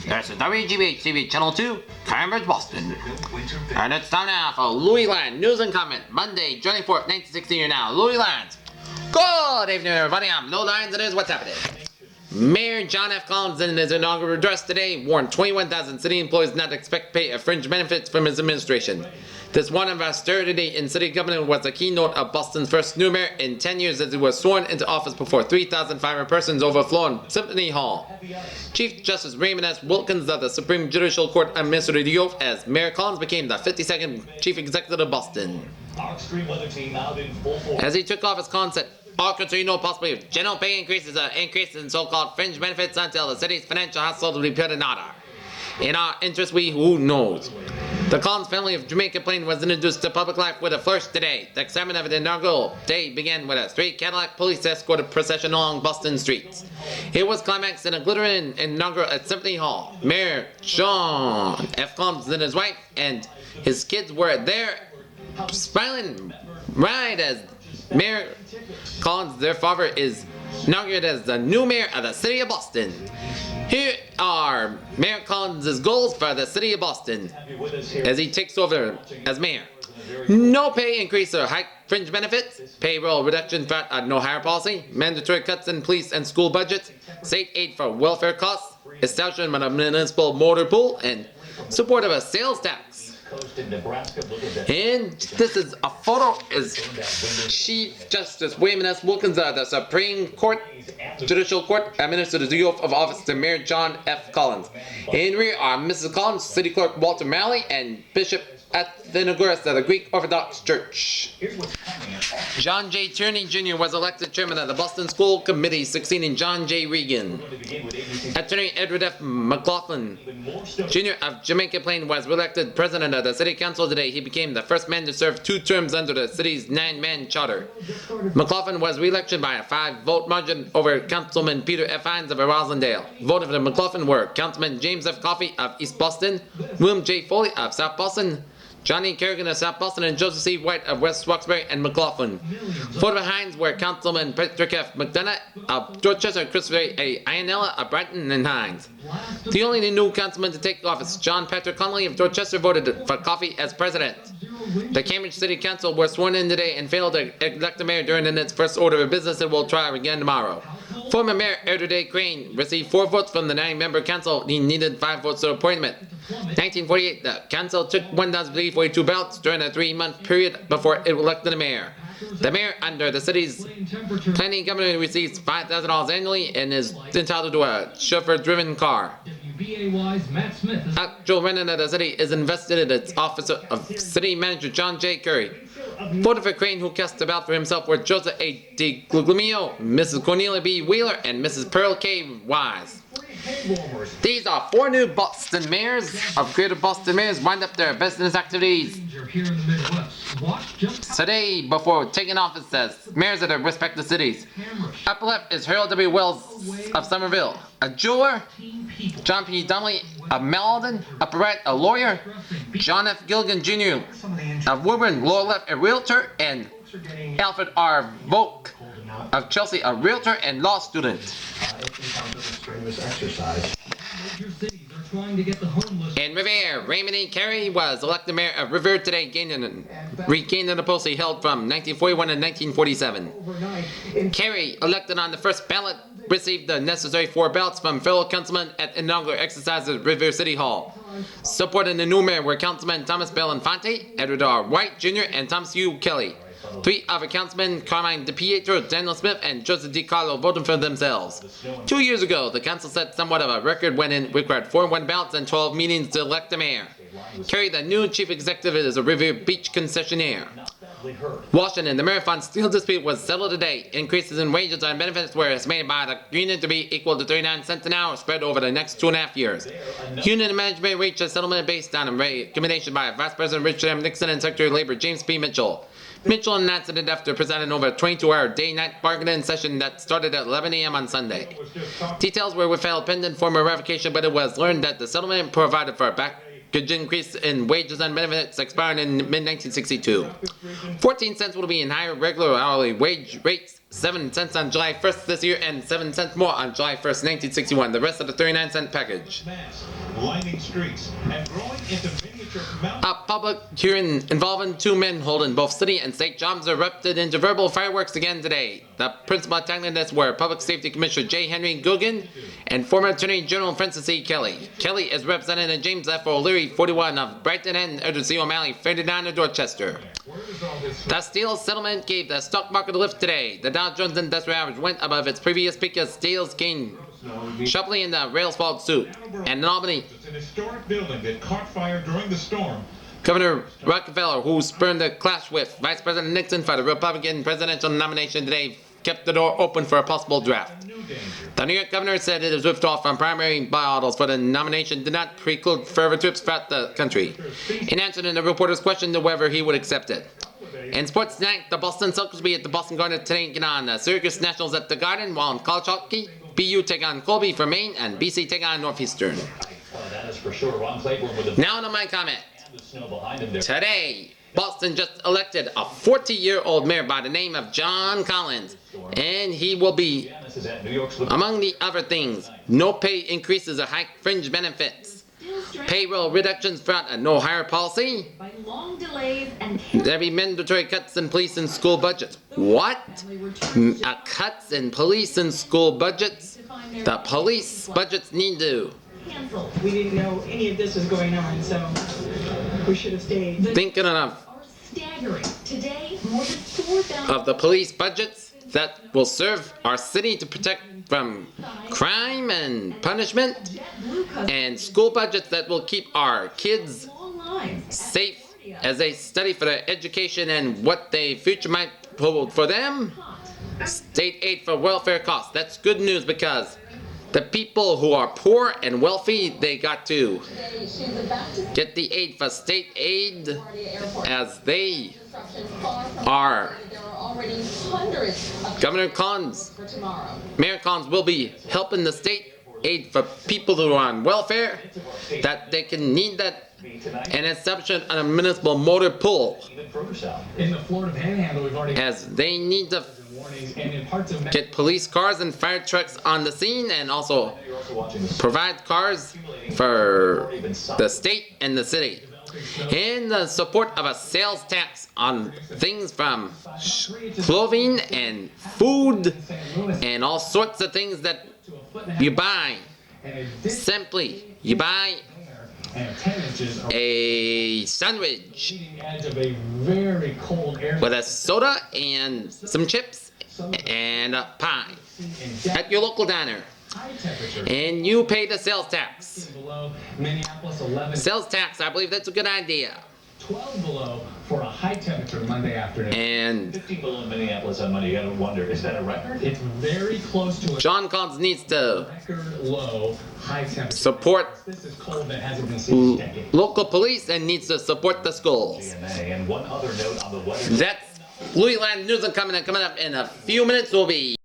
That's WGBH-2 Channel 2, Cambridge, Boston. And it's time now for Louis Lyons News and Comment, Monday, July 4th, 1916. Here now, Louis Lyons. Good evening, everybody. I'm Louis Lyons, and here's what's happening. Mayor John F. Collins, in his inaugural address today, warned 21,000 city employees not to expect to pay a fringe benefits from his administration. This one of austerity in city government was the keynote of Boston's first new mayor in 10 years as he was sworn into office before 3,500 persons overflowed Symphony Hall. Chief Justice Raymond S. Wiggins of the Supreme Judicial Court administered the oath as Mayor Collins became the 52nd Chief Executive of Boston. As he took office, Collins said, "All concerning no possibility of general pay increases or increases in so-called fringe benefits until the city's financial household will be put in order. In our interest, who knows." The Collins family of Jamaica plane was introduced to public life with a flourish today. The excitement of the inaugural day began with a straight Cadillac police escorted procession along Boston streets. It was climaxed in a glittering inaugural at Symphony Hall. Mayor John F. Collins and his wife and his kids were there, smiling right as Mayor Collins, their father, is inaugurated as the new mayor of the city of Boston. Here are Mayor Collins' goals for the city of Boston as he takes over as mayor. No pay increase or hike fringe benefits, payroll reduction for no hire policy, mandatory cuts in police and school budgets, state aid for welfare costs, establishment of a municipal motor pool, and support of a sales tax. And this is a photo is Chief Justice Raymond S. Wiggins of the Supreme Court Judicial Court administered the oath of office to Mayor John F. Collins. In rear are Mrs. Collins, City Clerk Walter Malley, and Bishop Athenagoras of the Greek Orthodox Church. John J. Tierney Jr. was elected chairman of the Boston School Committee, succeeding John J. Regan. Attorney Edward F. McLaughlin Jr. of Jamaica Plain was re-elected president of the city council today. He became the first man to serve 2 terms under the city's 9-man charter. McLaughlin was re-elected by a 5-vote margin over Councilman Peter F. Hines of Rosendale. Voted for McLaughlin were Councilman James F. Coffey of East Boston, William J. Foley of South Boston, Johnny Kerrigan of South Boston, and Joseph C. White of West Roxbury and McLaughlin. Voted for Hines were Councilman Patrick F. McDonough of Dorchester, Christopher A. Iannella of Brighton, and Hines. The only new councilman to take office, John Patrick Connolly of Dorchester, voted for Coffey as president. The Cambridge City Council were sworn in today and failed to elect a mayor during its first order of business and will try again tomorrow. Former Mayor Erdeday Crane received 4 votes from the 9-member council. He needed 5 votes for appointment. 1948, the council took 1,342 ballots during a 3-month period before it elected a mayor. The mayor, under the city's planning government, receives $5,000 annually and is entitled to a chauffeur-driven car. Actual resident of the city is invested in its office of city manager John J. Curry. Voted for Crane, who cast a ballot for himself, were Joseph A. D. Guglielmo, Mrs. Cornelia B. Wheeler, and Mrs. Pearl K. Wise. These are 4 new Boston mayors of Greater Boston mayors wind up their business activities today before taking office as mayors of their respective cities. Upper left is Harold W. Wells of Somerville, a jeweler. John P. Donnelly of Malden. Upper right, a lawyer. John F. Gilligan Jr. of Woburn. Lower left, a realtor. And Alfred R. Volk of Chelsea, a realtor and law student. In Revere, Raymond E. Carey was elected mayor of Revere today, regaining the post he held from 1941 to 1947. Carey, elected on the first ballot, received the necessary 4 ballots from fellow councilmen at inaugural exercise at Revere City Hall. Supporting the new mayor were Councilman Thomas Bell Infante, Edward R. White Jr., and Thomas U. Kelly. 3 other councilmen, Carmine DiPietro, Daniel Smith, and Joseph D. Carlo, voted for themselves. 2 years ago, the council set somewhat of a record when it required 401 ballots and 12 meetings to elect a mayor. Carey, the new chief executive, is a Revere Beach concessionaire. Washington, the Marathon Steel dispute was settled today. Increases in wages and benefits were estimated by the union to be equal to 39 cents an hour, spread over the next 2.5 years. Union management reached a settlement based on a recommendation by Vice President Richard M. Nixon and Secretary of Labor James P. Mitchell. Mitchell announced it after presenting over a 22-hour day-night bargaining session that started at 11 a.m. on Sunday. Details were withheld pending formal ratification, but it was learned that the settlement provided for a package increase in wages and benefits expiring in mid-1962. 14 cents will be in higher regular hourly wage rates, 7 cents on July 1st this year and 7 cents more on July 1st, 1961. The rest of the 39-cent package. Lining streets and growing into miniature mountain. A public hearing involving 2 men holding both city and state jobs erupted into verbal fireworks again today. The principal attacking this were Public Safety Commissioner J. Henry Gogan and former Attorney General Francis E. Kelly. Kelly is represented in James F. O'Leary, 41 of Brighton, and Edward C. O'Malley, 39 of Dorchester. The steel settlement gave the stock market a lift today. The Dow Jones Industrial Average went above its previous peak as steels gained sharply in the rails followed suit. And in Albany, It's an historic building that caught fire during the storm. Governor Rockefeller, who spurned a clash with Vice President Nixon for the Republican presidential nomination today, kept the door open for a possible draft. The New York governor said his withdrawal from primary battles for the nomination did not preclude further trips throughout the country. In answer to the reporter's question to whether he would accept it. In sports tonight, the Boston Celtics will be at the Boston Garden taking on the Syracuse Nationals at the Garden, while in college hockey, BU take on Colby for Maine and BC take on Northeastern. Now to my comment. Today, Boston just elected a 40-year-old mayor by the name of John Collins, and he will be, among the other things, no pay increases or high fringe benefits, payroll reductions throughout a no hire policy, there'll be mandatory cuts in police and school budgets. What? Cuts in police and school budgets? The police budgets need to. We didn't know any of this was going on, so we should have stayed. Thinking of the police budgets that will serve our city to protect from crime and punishment, and school budgets that will keep our kids safe as they study for their education and what the future might hold for them. State aid for welfare costs. That's good news because the people who are poor and wealthy, they got to get the aid for state aid as they are. Governor Collins, Mayor Collins will be helping the state aid for people who are on welfare, that they can need that, and establishing a municipal motor pool In the Florida Panhandle, we've already as they need to and in parts of get police cars and fire trucks on the scene and also provide cars for the state and the city. In the support of a sales tax on things from clothing and food and all sorts of things that you buy. Simply, you buy and 10 inches of a sandwich edge of a very cold air with a soda and some chips and a pie at your local diner, high temperature and you pay the sales tax. below Minneapolis 11, Sales tax, I believe that's a good idea. 12 below for a high temperature Monday afternoon. And 15 below in Minneapolis on Monday. You gotta wonder, is that a record? It's very close to a John Collins needs to record low high temperature. support This is cold that hasn't been seen in decades. local police and needs to support the schools. And one other note on the weather. That's Louis Land News coming up in a few minutes will be